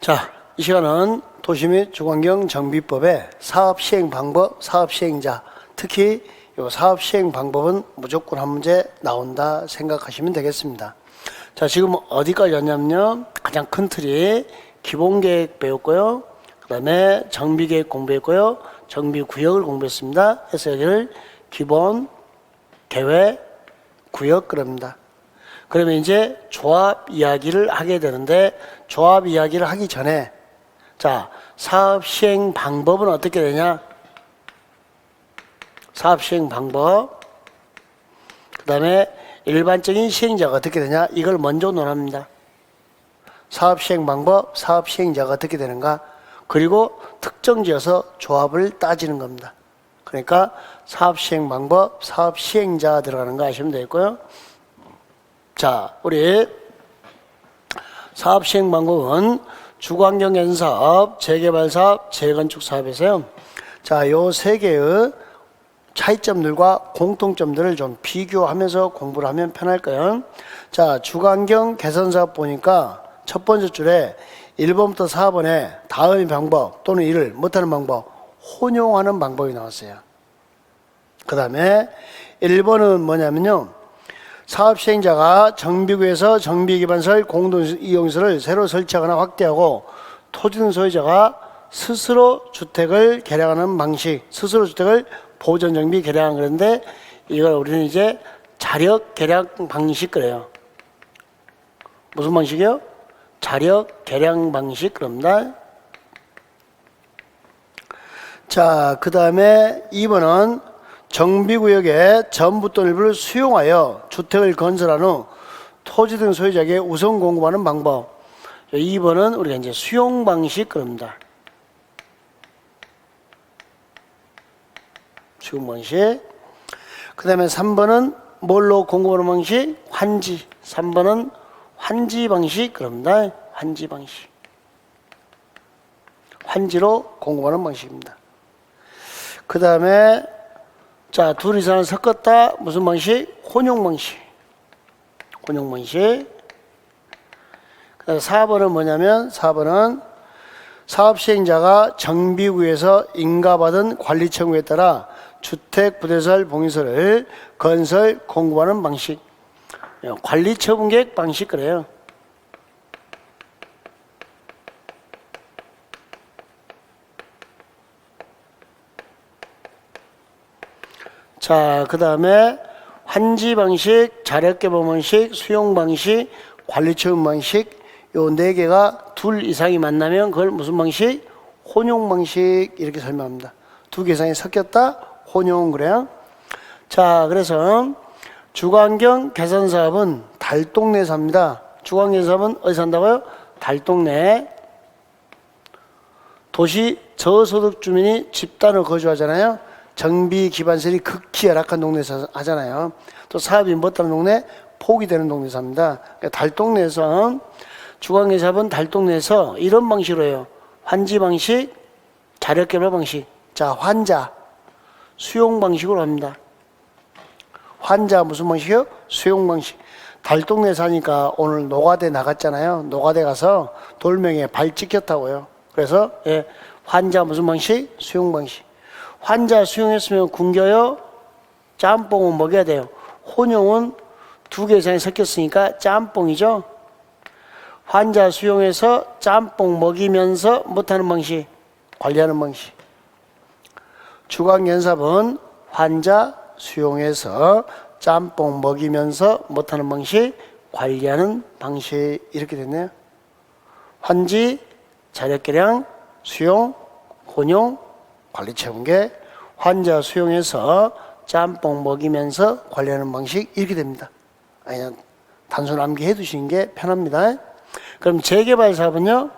자, 이 시간은 도시 및 주거환경 정비법의 사업 시행 방법, 사업 시행자, 특히 이 사업 시행 방법은 무조건 한 문제 나온다 생각하시면 되겠습니다. 자, 지금 어디까지 왔냐면요. 가장 큰 틀이 기본계획 배웠고요. 그 다음에 정비계획 공부했고요. 정비구역을 공부했습니다. 그래서 여기를 기본, 계획, 구역 그럽니다. 그러면 이제 조합 이야기를 하게 되는데, 조합 이야기를 하기 전에 자, 사업 시행 방법은 어떻게 되냐? 사업 시행 방법, 그 다음에 일반적인 시행자가 어떻게 되냐? 이걸 먼저 논합니다. 사업 시행 방법, 사업 시행자가 어떻게 되는가? 그리고 특정 지어서 조합을 따지는 겁니다. 그러니까 사업 시행 방법, 사업 시행자 들어가는 거 아시면 되겠고요. 자, 우리 사업 시행 방법은 주거환경 개선 사업, 재개발 사업, 재건축 사업에서요. 자, 요 세 개의 차이점들과 공통점들을 좀 비교하면서 공부를 하면 편할까요? 자, 주거환경 개선 사업 보니까 첫 번째 줄에 1번부터 4번에 다음의 방법 또는 이를 못하는 방법, 혼용하는 방법이 나왔어요. 그 다음에 1번은 뭐냐면요. 사업 시행자가 정비구에서 정비기반설 공동이용시설을 새로 설치하거나 확대하고 토지등 소유자가 스스로 주택을 개량하는 방식, 스스로 주택을 보존 정비 개량하는 그런데 이걸 우리는 이제 자력 개량 방식 그래요. 무슨 방식이요? 자력 개량 방식 그럽니다. 자, 그 다음에 2번은 정비구역의 전부 또는 일부를 수용하여 주택을 건설한 후 토지 등 소유자에게 우선 공급하는 방법. 2번은 우리가 이제 수용 방식 그럽니다. 수용 방식. 그 다음에 3번은 뭘로 공급하는 방식? 환지. 3번은 환지 방식 그럽니다. 환지 방식. 환지로 공급하는 방식입니다. 그 다음에 자, 둘 이상을 섞었다. 무슨 방식? 혼용 방식. 혼용 방식. 4번은 뭐냐면 4번은 사업 시행자가 정비구에서 인가받은 관리 청구에 따라 주택 부대설 봉인설을 건설 공급하는 방식. 관리 처분 계획 방식 그래요. 자, 그 다음에 환지 방식, 자력 개발 방식, 수용 방식, 관리 처분 방식, 요 네 개가 둘 이상이 만나면 그걸 무슨 방식? 혼용 방식 이렇게 설명합니다. 두 개 이상이 섞였다? 혼용 그래요. 자, 그래서 주거환경 개선 사업은 달동네에서 합니다. 주거환경 사업은 어디서 한다고요? 달동네. 도시 저소득 주민이 집단으로 거주하잖아요. 정비 기반설이 극히 열악한 동네에서 하잖아요. 또 사업이 못하는 동네, 포기되는 동네에서 합니다. 그러니까 달동네에서 주거환경 사업은 달동네에서 이런 방식으로 해요. 환지 방식, 자력 개발 방식. 자, 환자, 수용 방식으로 합니다. 환자 무슨 방식이요? 수용 방식. 달동네에서 하니까 오늘 노가대 나갔잖아요. 노가대 가서 돌멩이에 발 찍혔다고요. 그래서 예, 환자 무슨 방식? 수용 방식. 환자 수용했으면 굶겨요. 짬뽕은 먹여야 돼요. 혼용은 두 개 이상이 섞였으니까 짬뽕이죠. 환자 수용해서 짬뽕 먹이면서 못하는 방식, 관리하는 방식. 주거환경 사업은 환자 수용해서 짬뽕 먹이면서 못하는 방식, 관리하는 방식 이렇게 됐네요. 환지, 자력 개량, 수용, 혼용, 관리 처분계, 환자 수용해서 짬뽕 먹이면서 관리하는 방식 이렇게 됩니다. 그냥 단순 암기해 두시는 게 편합니다. 그럼 재개발 사업은요,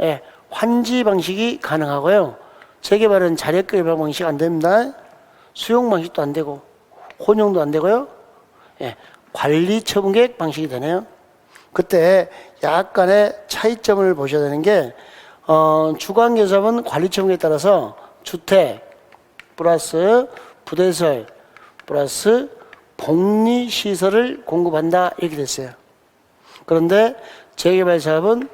예, 환지 방식이 가능하고요. 재개발은 자력 개발 방식 안 됩니다. 수용 방식도 안 되고 혼용도 안 되고요. 예, 관리 처분 계획 방식이 되네요. 그때 약간의 차이점을 보셔야 되는 게 주거환경 사업은 관리 처분 계획에 따라서 주택 플러스 부대설 플러스 복리시설을 공급한다 이렇게 됐어요. 그런데 재개발 사업은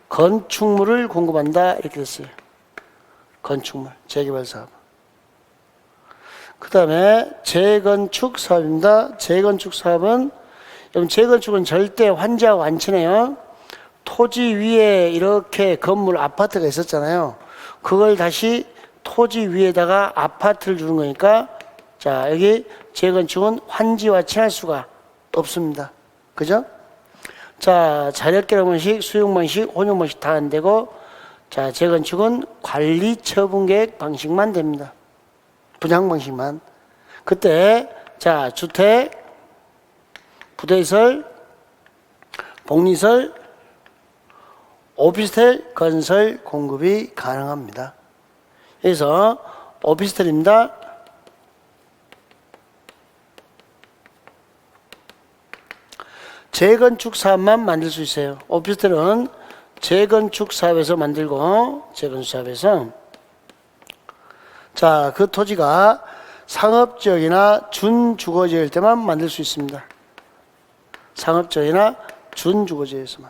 건축물을 공급한다 이렇게 됐어요. 건축물, 재개발 사업. 그 다음에 재건축 사업입니다. 재건축 사업은 여러분 재건축은 절대 환지하고 안 친해요. 토지 위에 이렇게 건물 아파트가 있었잖아요. 그걸 다시 토지 위에다가 아파트를 주는 거니까 자 여기 재건축은 환지와 친할 수가 없습니다. 그죠? 자 자력계량 방식, 수용 방식, 혼용 방식 다 안 되고 자 재건축은 관리 처분 계획 방식만 됩니다. 분양 방식만. 그때 자 주택, 부대시설, 복리시설, 오피스텔 건설 공급이 가능합니다. 그래서 오피스텔입니다. 재건축 사업만 만들 수 있어요. 오피스텔은 재건축 사업에서 만들고 재건축 사업에서 자, 그 토지가 상업지역이나 준주거지역일 때만 만들 수 있습니다. 상업지역이나 준주거지역에서만.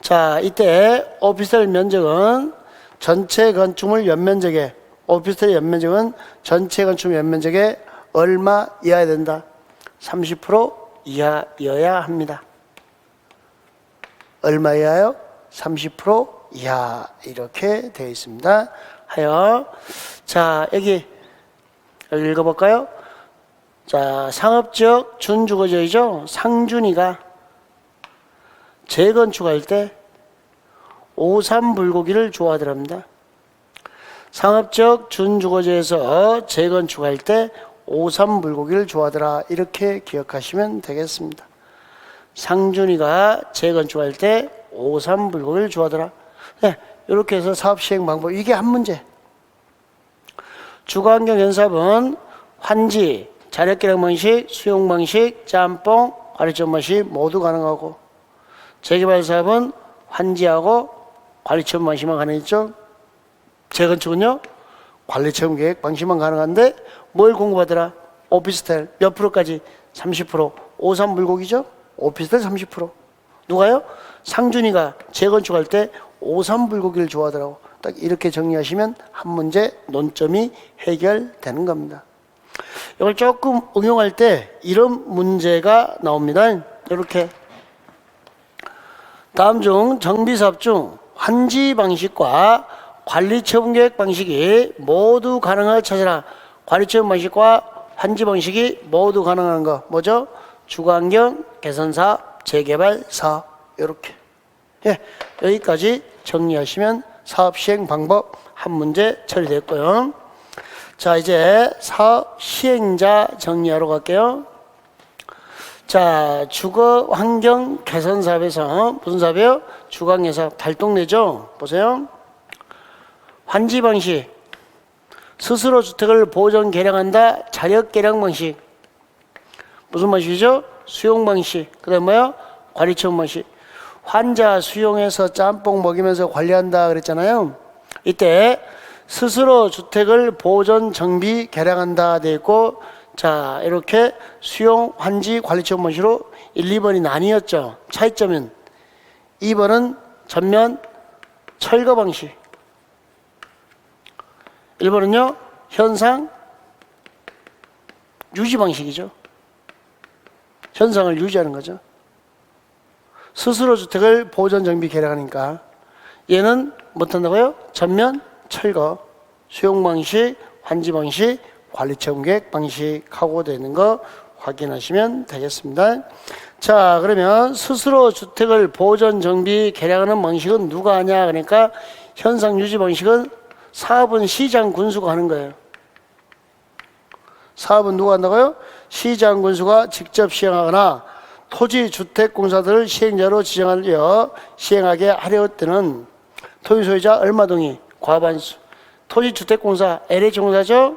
자, 이때 오피스텔 면적은 전체 건축물 연면적의 오피스텔 연면적은 전체 건축물 연면적의 얼마 이하야 된다? 30% 이하여야 합니다. 얼마 이하요? 30% 이하 이렇게 되어 있습니다. 하여 자 여기 읽어볼까요? 자 상업지역 준주거지역이죠. 상준이가 재건축할 때 오삼불고기를 좋아하더랍니다. 상업지역 준주거지에서 재건축할 때 오삼불고기를 좋아하더라 이렇게 기억하시면 되겠습니다. 상준이가 재건축할 때 오삼불고기를 좋아하더라. 네, 이렇게 해서 사업 시행 방법 이게 한 문제. 주거환경 연사업은 환지, 자력계량 방식, 수용 방식, 짬뽕, 관리처분 방식 모두 가능하고 재개발 사업은 환지하고 관리처분 방식만 가능했죠. 재건축은요 관리처분 계획 방식만 가능한데 뭘 공급하더라? 오피스텔 몇 프로까지? 30%. 오삼불고기죠? 오피스텔 30%. 누가요? 상준이가 재건축할 때 오삼불고기를 좋아하더라고. 딱 이렇게 정리하시면 한 문제 논점이 해결되는 겁니다. 이걸 조금 응용할 때 이런 문제가 나옵니다. 이렇게 다음 중 정비사업 중 환지 방식과 관리처분계획 방식이 모두 가능할 찾아라. 관리처분 방식과 환지 방식이 모두 가능한 거 뭐죠? 주거환경 개선사업, 재개발 사업 이렇게. 예, 여기까지 정리하시면 사업 시행 방법 한 문제 처리됐고요. 자 이제 사업 시행자 정리하러 갈게요. 자 주거환경 개선 사업에서 무슨 사업이에요? 주거환경 사업 달동네죠. 보세요. 환지 방식 스스로 주택을 보존 개량한다. 자력 개량 방식 무슨 방식이죠? 수용 방식. 그 다음에 뭐요? 관리처분 방식. 환자 수용해서 짬뽕 먹이면서 관리한다 그랬잖아요. 이때 스스로 주택을 보존 정비 개량한다 돼 있고 자 이렇게 수용 환지 관리처분 방식으로 1, 2번이 나뉘었죠. 차이점은 2번은 전면 철거 방식, 1번은요 현상 유지 방식이죠. 현상을 유지하는 거죠. 스스로 주택을 보존 정비 개량하니까 얘는 못한다고요? 전면 철거, 수용 방식, 환지 방식, 관리처분 계획 방식하고 되는 거 확인하시면 되겠습니다. 자 그러면 스스로 주택을 보존 정비 개량하는 방식은 누가 하냐? 그러니까 현상 유지 방식은 사업은 시장 군수가 하는 거예요. 사업은 누가 한다고요? 시장 군수가 직접 시행하거나 토지주택공사들을 시행자로 지정하려 시행하게 하려 때는 토지소유자 얼마 동의? 과반수. 토지주택공사 LH공사죠?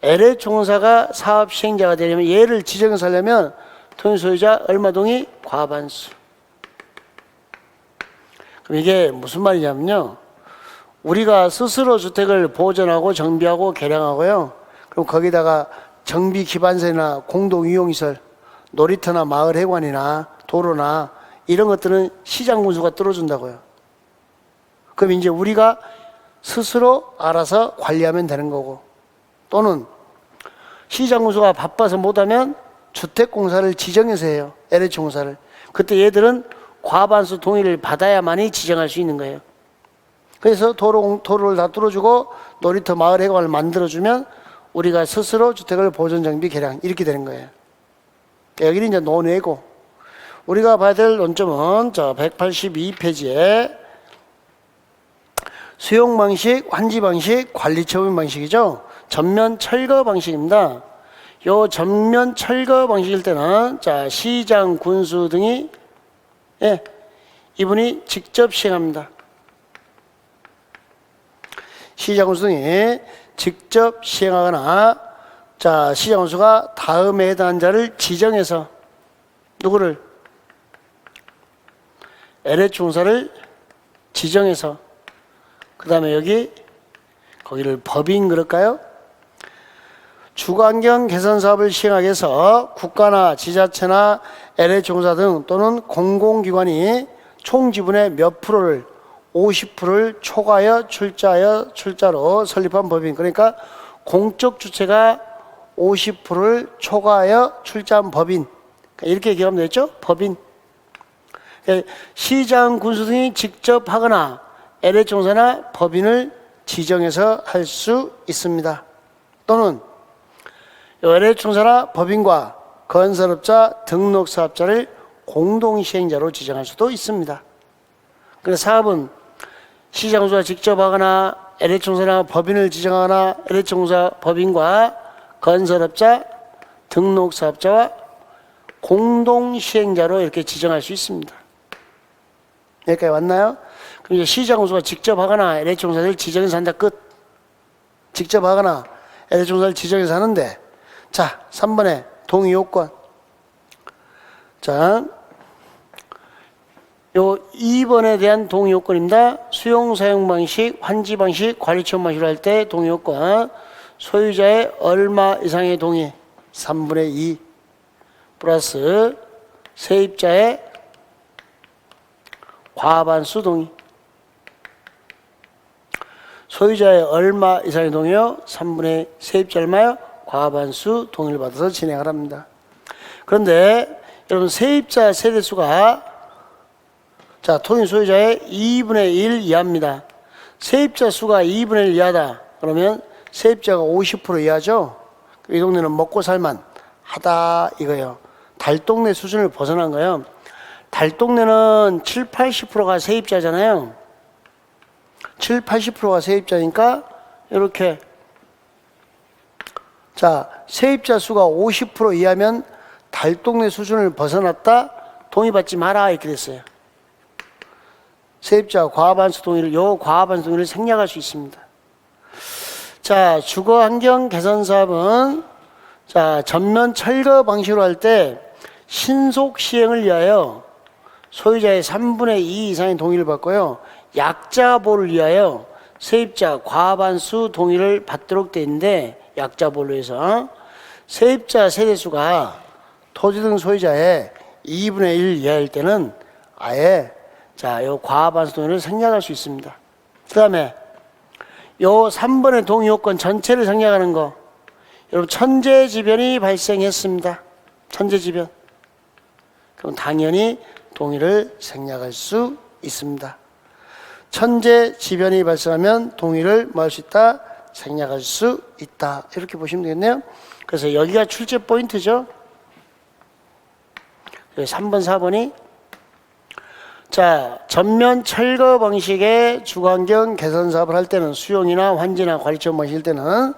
LH공사가 사업 시행자가 되려면 얘를 지정해서 하려면 토지소유자 얼마 동의? 과반수. 그럼 이게 무슨 말이냐면요. 우리가 스스로 주택을 보존하고 정비하고 개량하고요. 그럼 거기다가 정비 기반세나 공동이용시설 놀이터나 마을 해관이나 도로나 이런 것들은 시장 군수가 뚫어준다고요. 그럼 이제 우리가 스스로 알아서 관리하면 되는 거고, 또는 시장 군수가 바빠서 못하면 주택공사를 지정해서 해요. LH공사를. 그때 얘들은 과반수 동의를 받아야만이 지정할 수 있는 거예요. 그래서 도로를 다 뚫어주고 놀이터 마을 해관을 만들어주면 우리가 스스로 주택을 보존 정비 개량 이렇게 되는 거예요. 여기는 이제 논외고, 우리가 봐야 될 논점은 저 182페이지에 수용 방식, 환지 방식, 관리 처분 방식이죠. 전면 철거 방식입니다. 요 전면 철거 방식일 때는 자 시장 군수 등이 이분이 직접 시행합니다. 시장 군수 등이 직접 시행하거나 자 시장 군수가 다음에 해당하는 자를 지정해서 누구를 LH공사를 지정해서 그 다음에 여기 거기를 법인 그럴까요? 주거환경 개선 사업을 시행하기 위해서 국가나 지자체나 LH공사 등 또는 공공기관이 총 지분의 몇 프로를 50%를 초과하여 출자로 설립한 법인. 그러니까 공적 주체가 50%를 초과하여 출자한 법인. 이렇게 기억하면 되겠죠? 법인. 시장 군수 등이 직접 하거나 LH공사나 법인을 지정해서 할 수 있습니다. 또는 LH공사나 법인과 건설업자, 등록사업자를 공동시행자로 지정할 수도 있습니다. 그래서 사업은 시장 군수가 직접 하거나 LH공사나 법인을 지정하거나 LH공사 법인과 건설업자, 등록사업자와 공동시행자로 이렇게 지정할 수 있습니다. 여기까지 왔나요? 그럼 이제 시장 군수가 직접 하거나 LH공사를 지정해서 한다 끝. 직접 하거나 LH공사를 지정해서 하는데, 자 3번에 동의요건. 자 요 2번에 대한 동의요건입니다. 수용 사용 방식, 환지 방식, 관리 처분 방식으로 할 때 동의요건. 소유자의 얼마 이상의 동의 3분의 2 플러스 세입자의 과반수 동의. 소유자의 얼마 이상의 동의요? 3분의 세입자 얼마요? 과반수 동의를 받아서 진행을 합니다. 그런데 여러분 세입자 세대수가 자 토지 소유자의 2분의 1 이하입니다. 세입자 수가 2분의 1 이하다. 그러면 세입자가 50% 이하죠. 이 동네는 먹고 살만 하다 이거예요. 달동네 수준을 벗어난 거예요. 달동네는 7, 80%가 세입자잖아요. 7, 80%가 세입자니까 이렇게 자 세입자 수가 50% 이하면 달동네 수준을 벗어났다. 동의받지 마라 이렇게 됐어요. 세입자 과반수 동의를 요 과반수 동의를 생략할 수 있습니다. 자 주거환경 개선 사업은 자 전면 철거 방식으로 할 때 신속 시행을 위하여 소유자의 3분의 2 이상의 동의를 받고요. 약자 보호를 위하여 세입자 과반수 동의를 받도록 되어 있는데 약자 보호를 위해서 세입자 세대수가 토지 등 소유자의 2분의 1 이하일 때는 아예 자, 요 과반수 동의를 생략할 수 있습니다. 그 다음에 요 3번의 동의 요건 전체를 생략하는 거. 여러분 천재지변이 발생했습니다. 천재지변. 그럼 당연히 동의를 생략할 수 있습니다. 천재지변이 발생하면 동의를 뭐 할 수 있다? 생략할 수 있다. 이렇게 보시면 되겠네요. 그래서 여기가 출제 포인트죠. 3번, 4번이 자 전면 철거 방식의 주거환경 개선 사업을 할 때는 수용이나 환지나 관리처분 방식일 때는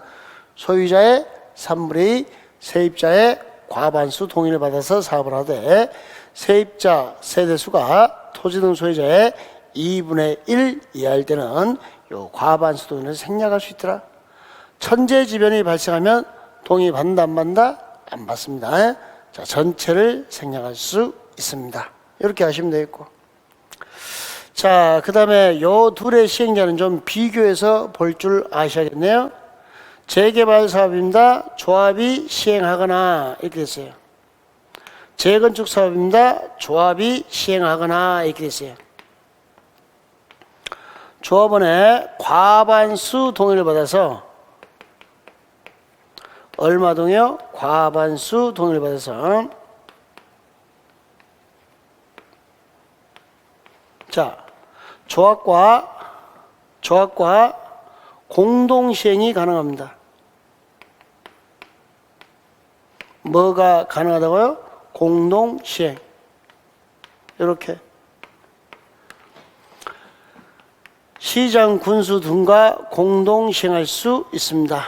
소유자의 3분의 2 세입자의 과반수 동의를 받아서 사업을 하되 세입자 세대수가 토지 등 소유자의 2분의 1 이하일 때는 요 과반수 동의를 생략할 수 있더라. 천재지변이 발생하면 동의 받는다 안 받는다? 안 받습니다. 자 전체를 생략할 수 있습니다. 이렇게 하시면 되겠고, 자, 그 다음에 요 둘의 시행자는 좀 비교해서 볼 줄 아셔야겠네요. 재개발 사업입니다. 조합이 시행하거나 이렇게 됐어요. 재건축 사업입니다. 조합이 시행하거나 이렇게 됐어요. 조합원의 과반수 동의를 받아서 얼마 동의요? 과반수 동의를 받아서 자 조합과 공동 시행이 가능합니다. 뭐가 가능하다고요? 공동 시행. 이렇게 시장, 군수 등과 공동 시행할 수 있습니다.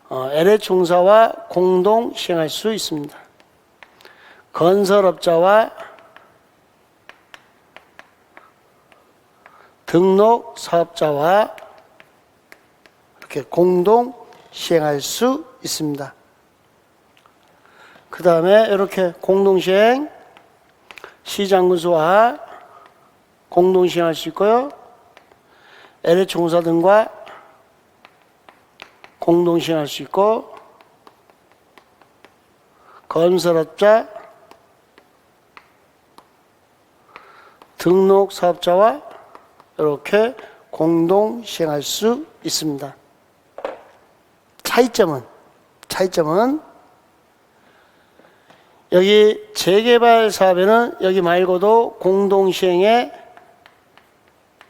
LH공사와 공동 시행할 수 있습니다. 건설업자와 등록 사업자와 이렇게 공동 시행할 수 있습니다. 그 다음에 이렇게 공동 시행, 시장 군수와 공동 시행할 수 있고요. LH공사 등과 공동 시행할 수 있고, 건설업자, 등록 사업자와 이렇게 공동 시행할 수 있습니다. 차이점은 여기 재개발 사업에는 여기 말고도 공동 시행에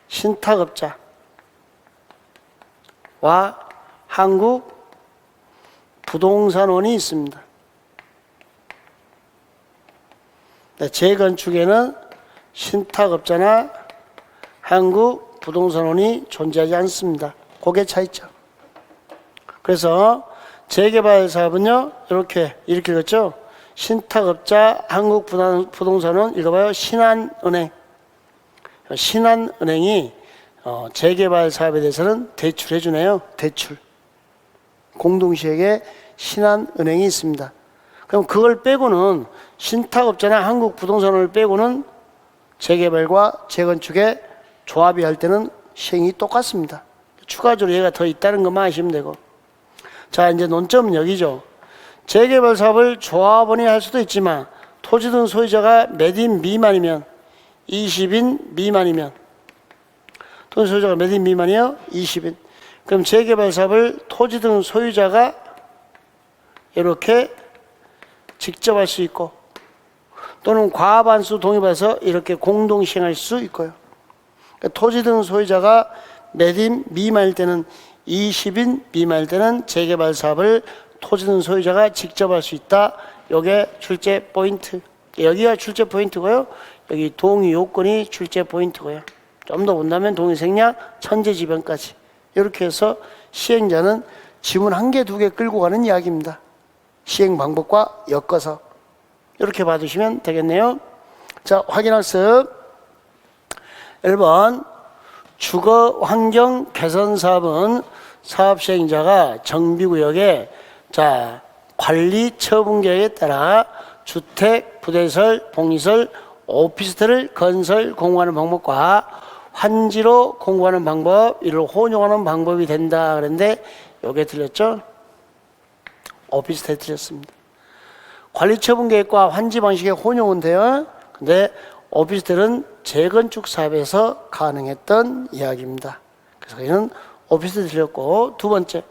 신탁업자와 한국 부동산원이 있습니다. 재건축에는 신탁업자나 한국 부동산원이 존재하지 않습니다. 그게 차이점. 그래서 재개발 사업은요, 이렇게 읽었죠? 신탁업자, 한국 부동산원, 읽어봐요. 신한은행. 신한은행이 재개발 사업에 대해서는 대출해 주네요. 대출. 공동시행에 신한은행이 있습니다. 그럼 그걸 빼고는 신탁업자나 한국 부동산원을 빼고는 재개발과 재건축에 조합이 할 때는 시행이 똑같습니다. 추가적으로 얘가 더 있다는 것만 아시면 되고. 자, 이제 논점은 여기죠. 재개발 사업을 조합원이 할 수도 있지만 토지 등 소유자가 몇 인 미만이면 20인 미만이면 토지 소유자가 몇 인 미만이요? 20인. 그럼 재개발 사업을 토지 등 소유자가 이렇게 직접 할 수 있고 또는 과반수 동의받아서 이렇게 공동 시행할 수 있고요. 그러니까 토지 등 소유자가 몇 인 미만일 때는 20인 미만일 때는 재개발 사업을 토지 등 소유자가 직접 할 수 있다. 요게 출제 포인트. 여기가 출제 포인트고요. 여기 동의 요건이 출제 포인트고요. 좀 더 본다면 동의 생략, 천재지변까지. 이렇게 해서 시행자는 지문 1개, 2개 끌고 가는 이야기입니다. 시행 방법과 엮어서. 이렇게 봐두시면 되겠네요. 자, 확인학습. 1번. 주거 환경 개선 사업은 사업 시행자가 정비구역에 관리 처분 계획에 따라 주택, 부대시설, 복리시설, 오피스텔을 건설 공고하는 방법과 환지로 공고하는 방법, 이를 혼용하는 방법이 된다 그랬는데 요게 틀렸죠? 오피스텔 틀렸습니다. 관리 처분 계획과 환지 방식의 혼용은 돼요. 근데 오피스텔은 재건축 사업에서 가능했던 이야기입니다. 그래서 여기는 오피스텔 틀렸고, 두 번째,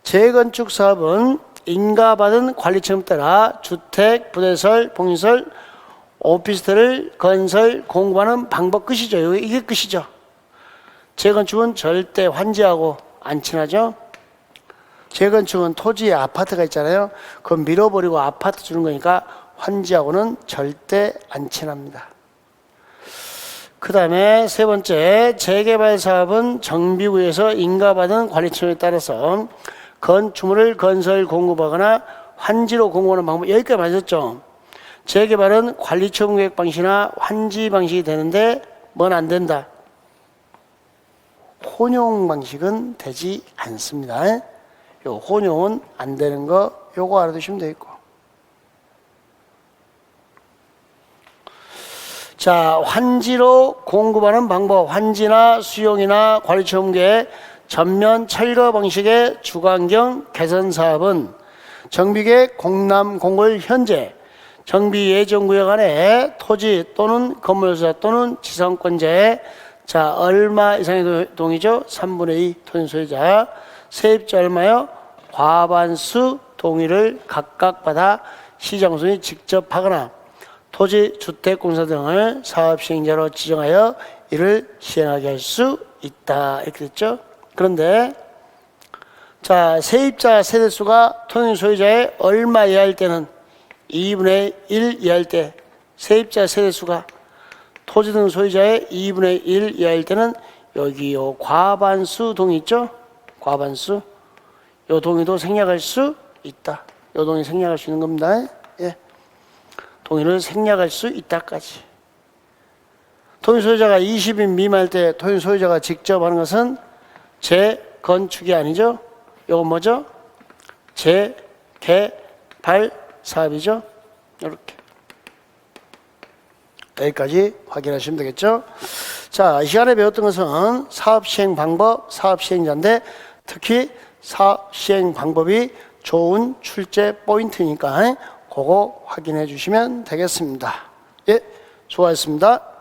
재건축 사업은 인가받은 관리처분에 따라 주택, 부대시설, 복리시설, 오피스텔을 건설, 공고하는 방법 끝이죠. 이게 끝이죠. 재건축은 절대 환지하고 안 친하죠. 재건축은 토지에 아파트가 있잖아요. 그거 밀어버리고 아파트 주는 거니까 환지하고는 절대 안 친합니다. 그 다음에 세 번째, 재개발 사업은 정비구에서 인가받은 관리처분에 따라서 건축물을 건설 공급하거나 환지로 공고하는 방법, 여기까지 맞았죠. 재개발은 관리처분 계획 방식이나 환지 방식이 되는데 뭔 안 된다. 혼용 방식은 되지 않습니다. 요 혼용은 안 되는 거 요거 알아두시면 되겠고. 자, 환지로 공급하는 방법, 환지나 수용이나 관리처분 계획 전면 철거 방식의 주거환경 개선 사업은 정비계획 공람 공고일 현재 정비 예정구역 안에 토지 또는 건물사 또는 지상권자의 자 얼마 이상의 동의죠? 3분의 2 토지 소유자. 세입자 얼마요? 과반수 동의를 각각 받아 시장소유인이 직접 하거나 토지, 주택공사 등을 사업시행자로 지정하여 이를 시행하게 할 수 있다. 이렇게 됐죠. 그런데 자 세입자 세대수가 토지 소유자의 얼마 이하일 때는 2분의 1 이하일 때 세입자 세대수가 토지 등 소유자의 2분의 1 이하일 때는 여기 요 과반수 동의 있죠? 과반수 요 동의도 생략할 수 있다. 요 동의 생략할 수 있는 겁니다. 예. 동의를 생략할 수 있다까지. 토지 소유자가 20인 미만일 때 토지 소유자가 직접 하는 것은 재건축이 아니죠. 이건 뭐죠? 재개발 사업이죠. 이렇게 여기까지 확인하시면 되겠죠. 자, 이 시간에 배웠던 것은 사업 시행 방법, 사업 시행자인데 특히 사업 시행 방법이 좋은 출제 포인트니까 그거 확인해 주시면 되겠습니다. 예, 수고하셨습니다.